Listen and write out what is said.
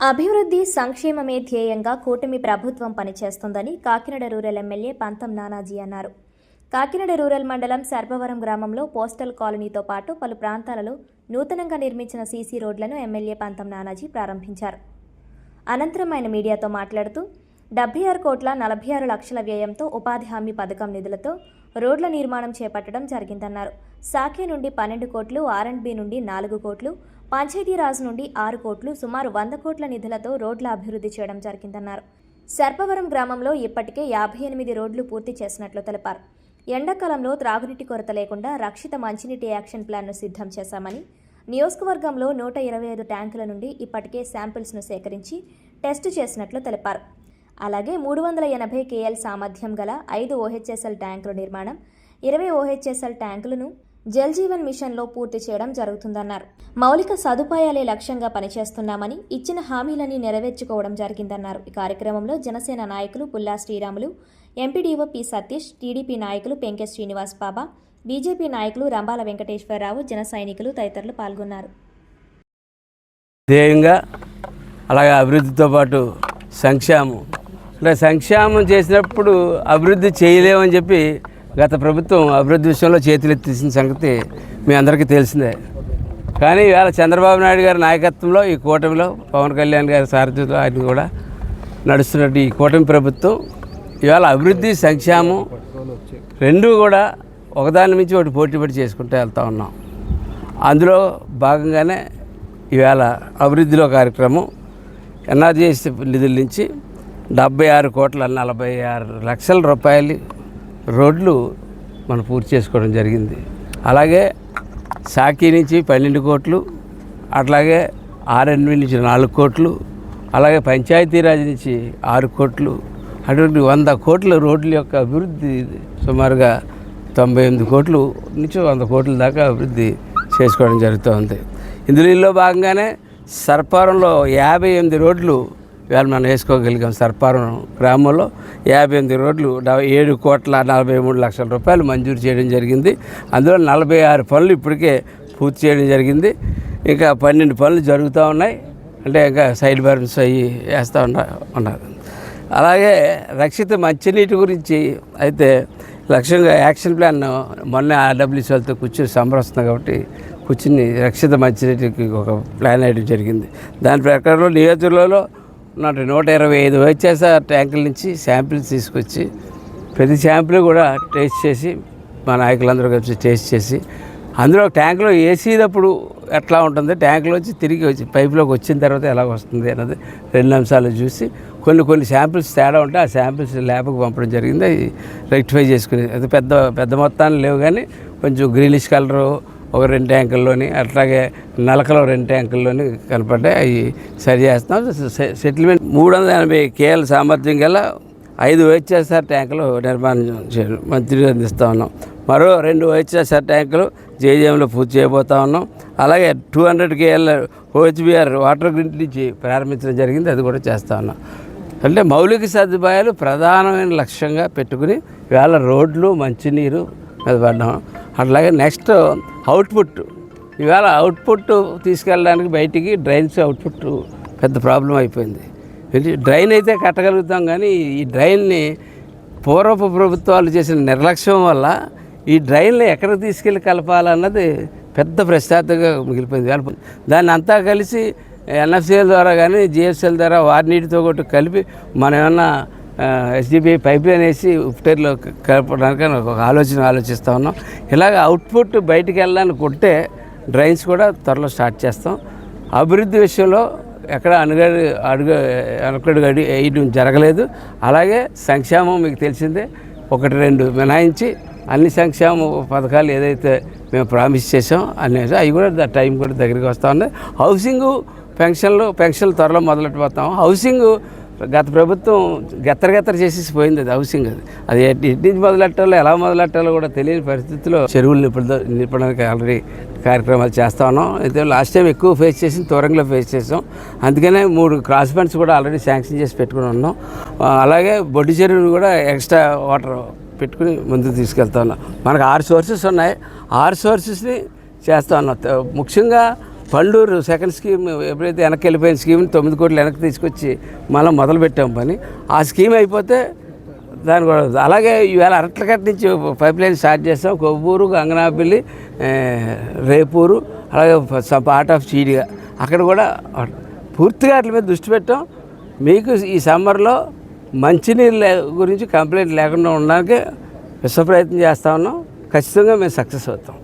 అభివృద్ధి సంక్షేమమే ధ్యేయంగా కూటమి ప్రభుత్వం పనిచేస్తుందని కాకినాడ రూరల్ ఎమ్మెల్యే పంతం నానాజీ అన్నారు. కాకినాడ రూరల్ మండలం సర్పవరం గ్రామంలో పోస్టల్ కాలనీతో పాటు పలు ప్రాంతాలలో నూతనంగా నిర్మించిన సీసీ రోడ్లను ఎమ్మెల్యే పంతం నానాజీ ప్రారంభించారు. అనంతరం ఆయన మీడియాతో మాట్లాడుతూ 76 కోట్ల 46 లక్షల వ్యయంతో ఉపాధి హామీ పథకం నిధులతో రోడ్ల నిర్మాణం చేపట్టడం జరిగిందన్నారు. సాకే నుండి 12 కోట్లు, R&B నుండి 4 కోట్లు, పంచాయతీరాజ్ నుండి 6 కోట్లు, సుమారు 100 కోట్ల నిధులతో రోడ్ల అభివృద్ధి చేయడం జరిగిందన్నారు. సర్పవరం గ్రామంలో ఇప్పటికే 58 రోడ్లు పూర్తి చేసినట్లు తెలిపారు. ఎండాకాలంలో త్రాగునీటి కొరత లేకుండా రక్షిత మంచినీటి యాక్షన్ ప్లాన్ను సిద్ధం చేశామని, నియోజకవర్గంలో 125 ట్యాంకుల నుండి ఇప్పటికే శాంపిల్స్ను సేకరించి టెస్టు చేసినట్లు తెలిపారు. అలాగే 380 KL సామర్థ్యం గల 5 OHSL ట్యాంకుల నిర్మాణం, 20 OHSL ట్యాంకులను జల్ జీవన్ మిషన్లో పూర్తి చేయడం జరుగుతుందన్నారు. మౌలిక సదుపాయాలే లక్ష్యంగా పనిచేస్తున్నామని, ఇచ్చిన హామీలన్నీ నెరవేర్చుకోవడం జరిగిందన్నారు. ఈ కార్యక్రమంలో జనసేన నాయకులు Pulla Sriramulu, MPDO P Satish, TDP నాయకులు పెంకె శ్రీనివాస్ బాబా, బీజేపీ నాయకులు రంబాల వెంకటేశ్వరరావు, జన సైనికులు తదితరులు పాల్గొన్నారు. ధ్యేయంగా అలాగే అభివృద్ధితో పాటు సంక్షేమం, అంటే సంక్షేమం చేసినప్పుడు అభివృద్ధి చేయలేమని చెప్పి గత ప్రభుత్వం అభివృద్ధి విషయంలో చేతులెత్తేసిన సంగతి మీ అందరికీ తెలిసిందే. కానీ ఇవాళ చంద్రబాబు నాయుడు గారి నాయకత్వంలో ఈ కూటమిలో పవన్ కళ్యాణ్ గారి సారథ్యంలో ఆయన కూడా నడుస్తున్నట్టు ఈ కూటమి ప్రభుత్వం ఇవాళ అభివృద్ధి సంక్షేమం రెండూ కూడా ఒకదాని నుంచి ఒకటి పోటీపడి చేసుకుంటూ వెళ్తూ ఉన్నాం. అందులో భాగంగానే ఇవాళ అభివృద్ధిలో కార్యక్రమం ఎన్ఆర్జీఎస్ నిధుల నుంచి 76 కోట్ల 46 లక్షల రూపాయలు రోడ్లు మనం పూర్తి చేసుకోవడం జరిగింది. అలాగే సాకి నుంచి 12 కోట్లు, అట్లాగే R&B నుంచి 4 కోట్లు, అలాగే పంచాయతీరాజ్ నుంచి 6 కోట్లు, అటువంటి 100 కోట్ల రోడ్ల యొక్క అభివృద్ధి సుమారుగా 98 కోట్లు నుంచి 100 కోట్ల దాకా అభివృద్ధి చేసుకోవడం జరుగుతుంది. ఇందులో భాగంగానే సర్పారంలో 58 రోడ్లు ఇవాళ మనం వేసుకోగలిగాం. సర్పారం గ్రామంలో 58 రోడ్లు 7 కోట్ల 43 లక్షల రూపాయలు మంజూరు చేయడం జరిగింది. అందులో 46 పనులు ఇప్పటికే పూర్తి చేయడం జరిగింది. ఇంకా 12 పనులు జరుగుతూ ఉన్నాయి. అంటే ఇంకా సైడ్ బర్న్స్ అయ్యి వేస్తూ ఉన్నారు. అలాగే రక్షిత మంచినీటి గురించి అయితే లక్ష్యంగా యాక్షన్ ప్లాన్ మొన్న RWC వాళ్ళతో కూర్చొని సమరస్తుంది కాబట్టి కూర్చుని రక్షిత మంచినీటికి ఒక ప్లాన్ వేయడం జరిగింది. దాని ప్రకారంలో నియోజకవర్గంలో 125 OHSL ట్యాంకుల నుంచి శాంపిల్స్ తీసుకొచ్చి ప్రతి శాంపిల్ కూడా టేస్ట్ చేసి మా నాయకులందరూ కలిసి టేస్ట్ చేసి అందులో ట్యాంకులో వేసేటప్పుడు ఎట్లా ఉంటుంది, ట్యాంకులోంచి తిరిగి వచ్చి పైపులోకి వచ్చిన తర్వాత ఎలా వస్తుంది అన్నది 2 అంశాలు చూసి కొన్ని శాంపిల్స్ తేడా ఉంటే ఆ శాంపిల్స్ ల్యాబ్కి పంపడం జరిగింది. అవి రెక్టిఫై చేసుకునేది అది పెద్ద మొత్తాన్ని లేవు, కానీ కొంచెం గ్రీనిష్ కలరు ఒక 2 ట్యాంకుల్లోని, అట్లాగే నలకలో 2 ట్యాంకుల్లోని కనపడ్డాయి. అవి సరి చేస్తున్నాం. సెటిల్మెంట్ 380 KL సామర్థ్యం గల 5 OHSL ట్యాంకులు నిర్మాణం చేయడం మంచిగా అందిస్తూ ఉన్నాం. మరో 2 OHSL ట్యాంకులు జేజేఎంలో పూర్తి చేయబోతూ ఉన్నాం. అలాగే 200 KL OHBR వాటర్ గ్రిడ్ నుంచి ప్రారంభించడం జరిగింది. అది కూడా చేస్తూ ఉన్నాం. అంటే మౌలిక సదుపాయాలు ప్రధానమైన లక్ష్యంగా పెట్టుకుని ఇవాళ రోడ్లు మంచినీరు మీద పడ్డాం. అట్లాగే నెక్స్ట్ అవుట్పుట్, ఇవాళ అవుట్పుట్ తీసుకెళ్ళడానికి బయటికి డ్రైన్స్ అవుట్పుట్ పెద్ద ప్రాబ్లం అయిపోయింది. డ్రైన్ అయితే కట్టగలుగుతాం, కానీ ఈ డ్రైన్ని పూర్వపు ప్రభుత్వాలు చేసిన నిర్లక్ష్యం వల్ల ఈ డ్రైన్లు ఎక్కడికి తీసుకెళ్ళి కలపాలన్నది పెద్ద ప్రశ్నార్థంగా మిగిలిపోయింది. దాన్ని అంతా కలిసి NFCL ద్వారా కానీ GFCL ద్వారా వారి నీటితో కొట్టి కలిపి మనం ఏమన్నా SDPI పైప్ లైన్ వేసి ఉప్టేర్లో కలపడానికి ఒక ఆలోచిస్తూ ఉన్నాం. ఇలాగ అవుట్పుట్ బయటికి వెళ్ళడానికి కొట్టే డ్రైన్స్ కూడా త్వరలో స్టార్ట్ చేస్తాం. అభివృద్ధి విషయంలో ఎక్కడ అనుకడు వేయడం జరగలేదు. అలాగే సంక్షేమం మీకు తెలిసిందే, 1-2 మినహాయించి అన్ని సంక్షేమ పథకాలు ఏదైతే మేము ప్రామిస్ చేసాం అనేది అవి కూడా టైం కూడా దగ్గరికి వస్తూ ఉన్నాయి. హౌసింగు పెన్షన్లు త్వరలో మొదలెట్టిపోతాం. హౌసింగ్ గత ప్రభుత్వం గెత్తర చేసేసి పోయింది. అది హౌసింగ్ అది ఎటు నుంచి మొదలెట్టాలో ఎలా మొదలెట్టాలో కూడా తెలియని పరిస్థితిలో చెరువులు నింపడానికి ఆల్రెడీ కార్యక్రమాలు చేస్తూ ఉన్నాం. అయితే లాస్ట్ టైం ఎక్కువ ఫేస్ చేసి తూరంలో ఫేస్ చేసాం. అందుకనే 3 క్రాస్ బండ్స్ కూడా ఆల్రెడీ శాంక్షన్ చేసి పెట్టుకుని ఉన్నాం. అలాగే బొడ్డు చెరువును కూడా ఎక్స్ట్రా వాటర్ పెట్టుకుని ముందుకు తీసుకెళ్తా ఉన్నాం. మనకు 6 సోర్సెస్ ఉన్నాయి. 6 సోర్సెస్ని చేస్తూ ఉన్నాం. ముఖ్యంగా పండూరు సెకండ్ స్కీమ్ ఎప్పుడైతే వెనక్కి వెళ్ళిపోయిన స్కీమ్ని 9 కోట్లు వెనక్కి తీసుకొచ్చి మళ్ళీ మొదలు పెట్టాం పని. ఆ స్కీమ్ అయిపోతే దాని కూడా అలాగే ఈవేళ అరట్లకట్ట నుంచి పైప్ లైన్ స్టార్ట్ చేస్తాం. కొవ్వూరు, గంగనాపల్లి, రేపూరు, అలాగే పార్ట్ ఆఫ్ చీడిగా అక్కడ కూడా పూర్తిగా వాటి మీద దృష్టి పెట్టాం. మీకు ఈ సమ్మర్లో మంచినీళ్ళ గురించి కంప్లైంట్ లేకుండా ఉండడానికి విశ్వ ప్రయత్నం చేస్తూ ఉన్నాం. ఖచ్చితంగా మేము సక్సెస్ అవుతాం.